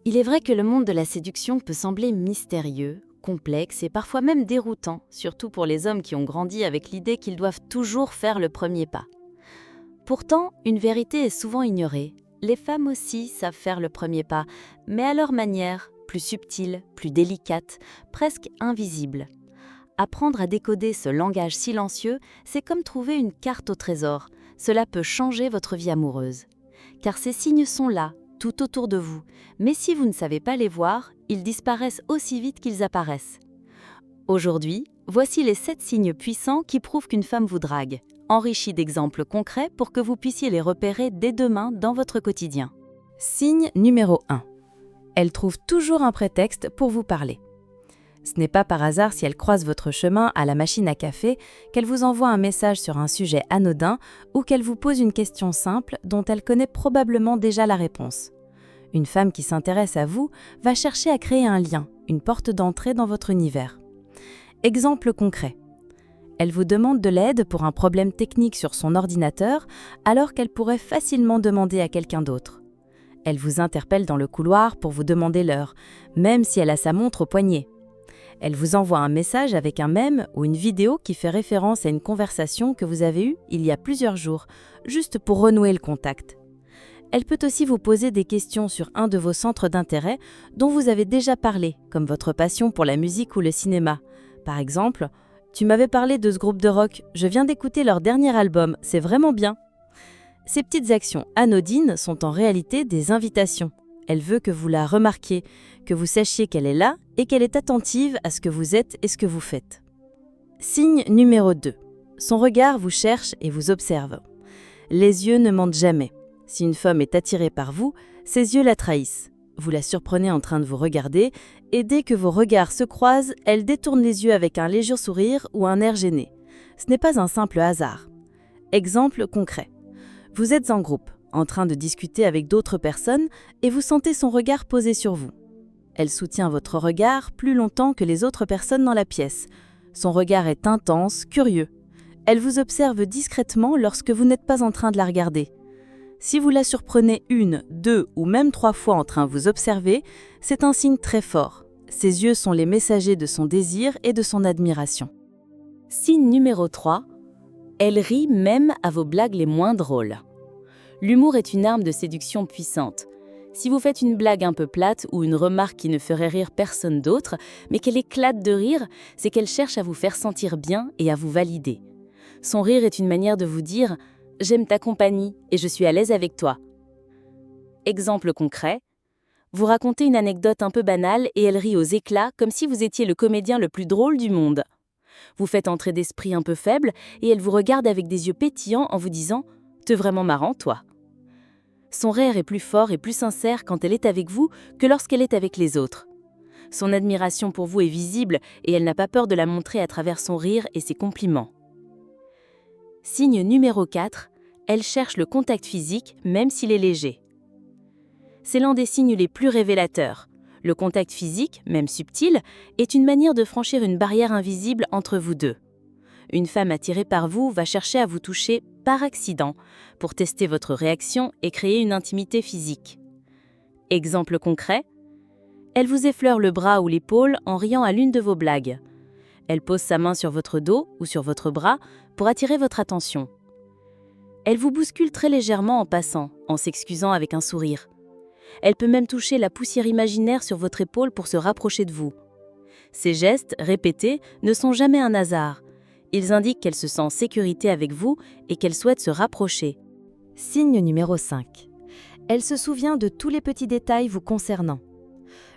Il est vrai que le monde de la séduction peut sembler mystérieux, complexe et parfois même déroutant, surtout pour les hommes qui ont grandi avec l'idée qu'ils doivent toujours faire le premier pas. Pourtant, une vérité est souvent ignorée. Les femmes aussi savent faire le premier pas, mais à leur manière, plus subtile, plus délicate, presque invisible. Apprendre à décoder ce langage silencieux, c'est comme trouver une carte au trésor. Cela peut changer votre vie amoureuse. Car ces signes sont là, tout autour de vous. Mais si vous ne savez pas les voir, ils disparaissent aussi vite qu'ils apparaissent. Aujourd'hui, voici les 7 signes puissants qui prouvent qu'une femme vous drague, enrichis d'exemples concrets pour que vous puissiez les repérer dès demain dans votre quotidien. Signe numéro 1. Elle trouve toujours un prétexte pour vous parler. Ce n'est pas par hasard si elle croise votre chemin à la machine à café qu'elle vous envoie un message sur un sujet anodin ou qu'elle vous pose une question simple dont elle connaît probablement déjà la réponse. Une femme qui s'intéresse à vous va chercher à créer un lien, une porte d'entrée dans votre univers. Exemple concret. Elle vous demande de l'aide pour un problème technique sur son ordinateur alors qu'elle pourrait facilement demander à quelqu'un d'autre. Elle vous interpelle dans le couloir pour vous demander l'heure, même si elle a sa montre au poignet. Elle vous envoie un message avec un mème ou une vidéo qui fait référence à une conversation que vous avez eue il y a plusieurs jours, juste pour renouer le contact. Elle peut aussi vous poser des questions sur un de vos centres d'intérêt dont vous avez déjà parlé, comme votre passion pour la musique ou le cinéma. Par exemple, « Tu m'avais parlé de ce groupe de rock, je viens d'écouter leur dernier album, c'est vraiment bien ». Ces petites actions anodines sont en réalité des invitations. Elle veut que vous la remarquiez, que vous sachiez qu'elle est là et qu'elle est attentive à ce que vous êtes et ce que vous faites. Signe numéro 2. Son regard vous cherche et vous observe. Les yeux ne mentent jamais. Si une femme est attirée par vous, ses yeux la trahissent. Vous la surprenez en train de vous regarder et dès que vos regards se croisent, elle détourne les yeux avec un léger sourire ou un air gêné. Ce n'est pas un simple hasard. Exemple concret. Vous êtes en groupe, en train de discuter avec d'autres personnes et vous sentez son regard posé sur vous. Elle soutient votre regard plus longtemps que les autres personnes dans la pièce. Son regard est intense, curieux. Elle vous observe discrètement lorsque vous n'êtes pas en train de la regarder. Si vous la surprenez 1, 2 ou même 3 fois en train de vous observer, c'est un signe très fort. Ses yeux sont les messagers de son désir et de son admiration. Signe numéro 3. Elle rit même à vos blagues les moins drôles. L'humour est une arme de séduction puissante. Si vous faites une blague un peu plate ou une remarque qui ne ferait rire personne d'autre, mais qu'elle éclate de rire, c'est qu'elle cherche à vous faire sentir bien et à vous valider. Son rire est une manière de vous dire « J'aime ta compagnie et je suis à l'aise avec toi ». Exemple concret. Vous racontez une anecdote un peu banale et elle rit aux éclats comme si vous étiez le comédien le plus drôle du monde. Vous faites entrer d'esprit un peu faible et elle vous regarde avec des yeux pétillants en vous disant « T'es vraiment marrant, toi ». Son rire est plus fort et plus sincère quand elle est avec vous que lorsqu'elle est avec les autres. Son admiration pour vous est visible et elle n'a pas peur de la montrer à travers son rire et ses compliments. Signe numéro 4, elle cherche le contact physique même s'il est léger. C'est l'un des signes les plus révélateurs. Le contact physique, même subtil, est une manière de franchir une barrière invisible entre vous deux. Une femme attirée par vous va chercher à vous toucher par accident pour tester votre réaction et créer une intimité physique. Exemple concret, elle vous effleure le bras ou l'épaule en riant à l'une de vos blagues. Elle pose sa main sur votre dos ou sur votre bras pour attirer votre attention. Elle vous bouscule très légèrement en passant, en s'excusant avec un sourire. Elle peut même toucher la poussière imaginaire sur votre épaule pour se rapprocher de vous. Ces gestes, répétés, ne sont jamais un hasard. Ils indiquent qu'elle se sent en sécurité avec vous et qu'elle souhaite se rapprocher. Signe numéro 5. Elle se souvient de tous les petits détails vous concernant.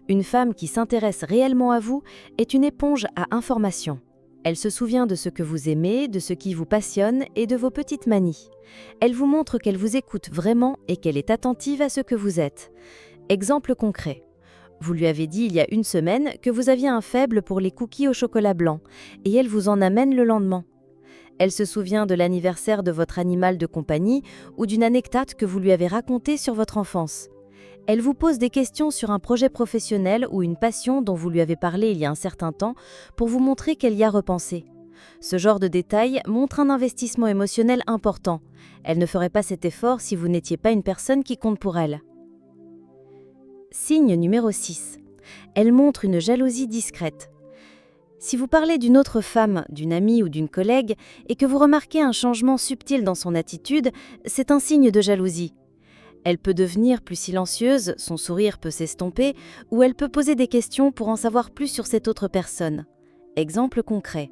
Une femme qui s'intéresse réellement à vous est une éponge à informations. Elle se souvient de ce que vous aimez, de ce qui vous passionne et de vos petites manies. Elle vous montre qu'elle vous écoute vraiment et qu'elle est attentive à ce que vous êtes. Exemple concret. Vous lui avez dit il y a une semaine que vous aviez un faible pour les cookies au chocolat blanc et elle vous en amène le lendemain. Elle se souvient de l'anniversaire de votre animal de compagnie ou d'une anecdote que vous lui avez racontée sur votre enfance. Elle vous pose des questions sur un projet professionnel ou une passion dont vous lui avez parlé il y a un certain temps pour vous montrer qu'elle y a repensé. Ce genre de détails montre un investissement émotionnel important. Elle ne ferait pas cet effort si vous n'étiez pas une personne qui compte pour elle. Signe numéro 6. Elle montre une jalousie discrète. Si vous parlez d'une autre femme, d'une amie ou d'une collègue, et que vous remarquez un changement subtil dans son attitude, c'est un signe de jalousie. Elle peut devenir plus silencieuse, son sourire peut s'estomper, ou elle peut poser des questions pour en savoir plus sur cette autre personne. Exemple concret.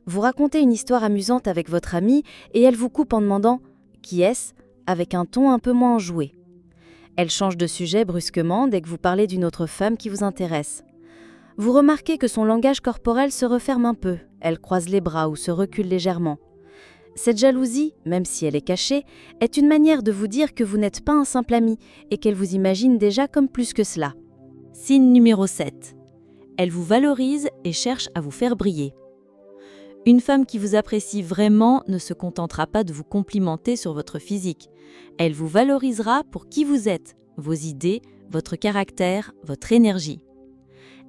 Vous racontez une histoire amusante avec votre amie et elle vous coupe en demandant « Qui est-ce ?», avec un ton un peu moins enjoué. Elle change de sujet brusquement dès que vous parlez d'une autre femme qui vous intéresse. Vous remarquez que son langage corporel se referme un peu, elle croise les bras ou se recule légèrement. Cette jalousie, même si elle est cachée, est une manière de vous dire que vous n'êtes pas un simple ami et qu'elle vous imagine déjà comme plus que cela. Signe numéro 7. Elle vous valorise et cherche à vous faire briller. Une femme qui vous apprécie vraiment ne se contentera pas de vous complimenter sur votre physique. Elle vous valorisera pour qui vous êtes, vos idées, votre caractère, votre énergie.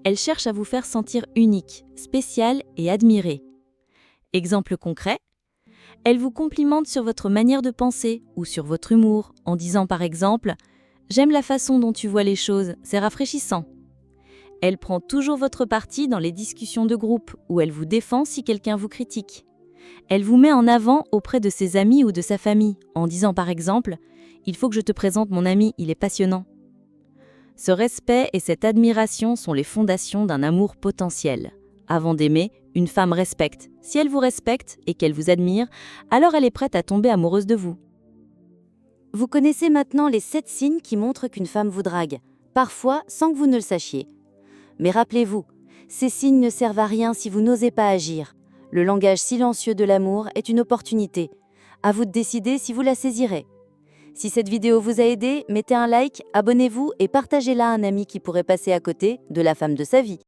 Elle cherche à vous faire sentir unique, spécial et admiré. Exemple concret, elle vous complimente sur votre manière de penser ou sur votre humour en disant par exemple « J'aime la façon dont tu vois les choses, c'est rafraîchissant ». Elle prend toujours votre parti dans les discussions de groupe ou elle vous défend si quelqu'un vous critique. Elle vous met en avant auprès de ses amis ou de sa famille en disant par exemple « Il faut que je te présente mon ami, il est passionnant ». Ce respect et cette admiration sont les fondations d'un amour potentiel. Avant d'aimer, une femme respecte. Si elle vous respecte et qu'elle vous admire, alors elle est prête à tomber amoureuse de vous. Vous connaissez maintenant les 7 signes qui montrent qu'une femme vous drague, parfois sans que vous ne le sachiez. Mais rappelez-vous, ces signes ne servent à rien si vous n'osez pas agir. Le langage silencieux de l'amour est une opportunité. À vous de décider si vous la saisirez. Si cette vidéo vous a aidé, mettez un like, abonnez-vous et partagez-la à un ami qui pourrait passer à côté de la femme de sa vie.